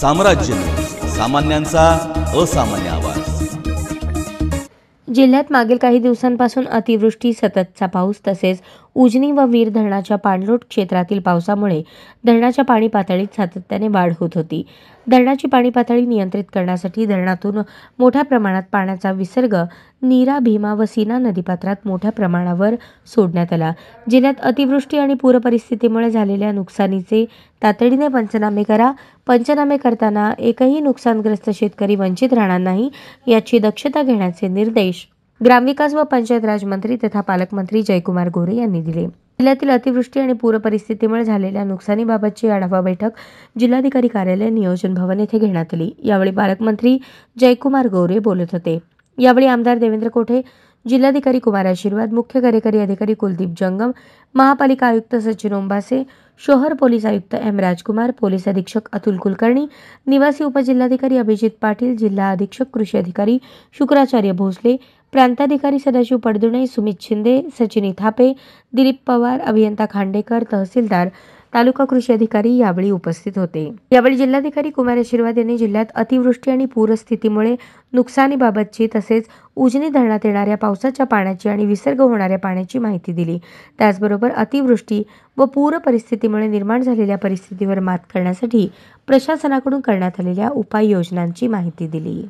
साम्राज्य सामान्यांचा असामान्य आवाज। जिल्ह्यात मागील काही दिवसांपासून अतिवृष्टी, सततचा पाऊस तसेच उजनी व वीर धरणाच्या पाणलोट क्षेत्रातील पावसामुळे धरणाच्या पाणी पातळीत सातत्याने वाढ होत होती। धरणाची पाणी पातळी नियंत्रित करण्यासाठी धरणातून मोठ्या प्रमाणात पाण्याचा विसर्ग नीरा, भीमा व सीना नदीपात्रात मोठ्या प्रमाणावर सोडण्यात आला। जिल्ह्यात अतिवृष्टी आणि पूरपरिस्थितीमुळे झालेल्या नुकसानीचे तातडीने पंचनामे करा। पंचनामे करताना एकही नुकसानग्रस्त शेतकरी वंचित राहणार नाही याची दक्षता घेण्याचे निर्देश ग्रामविकास व पंचायत राज मंत्री तथा पालकमंत्री जयकुमार गोरे यांनी दिले। जिल्ह्यातील अतिवृष्टी आणि पूरपरिस्थितीमुळे झालेल्या नुकसानीबाबतची आढावा बैठक जिल्हाधिकारी कार्यालय, नियोजन भवन येथे घेण्यात आली। यावेळी पालकमंत्री जयकुमार गोरे बोलत होते। यावेळी आमदार देवेंद्र कोठे, जिल्हाधिकारी कुमार आशीर्वाद, मुख्य कार्यकारी अधिकारी कुलदीप जंगम, महापालिका आयुक्त सचिन ओंबासे, शहर पोलीस आयुक्त एम राजकुमार, पोलीस अधीक्षक अतुल कुलकर्णी, निवासी उपजिल्हाधिकारी अभिजित पाटील, जिल्हा अधीक्षक कृषी अधिकारी शुक्राचार्य भोसले, प्रांताधिकारी सदाशिव पडदुणे, सुमित शिंदे, सचिनी थापे, दिलीप पवार, अभियंता खांडेकर, तहसीलदार, तालुका कृषी अधिकारी यावेळी उपस्थित होते। यावेळी जिल्हाधिकारी कुमार आशीर्वाद यांनी जिल्ह्यात अतिवृष्टी आणि पूरस्थितीमुळे नुकसानीबाबतची तसेच उजनी धरणात येणाऱ्या पावसाच्या पाण्याची आणि विसर्ग होणाऱ्या पाण्याची माहिती दिली। त्याचबरोबर अतिवृष्टी व पूर परिस्थितीमुळे निर्माण झालेल्या परिस्थितीवर मात करण्यासाठी प्रशासनाकडून करण्यात आलेल्या उपाययोजनांची माहिती दिली।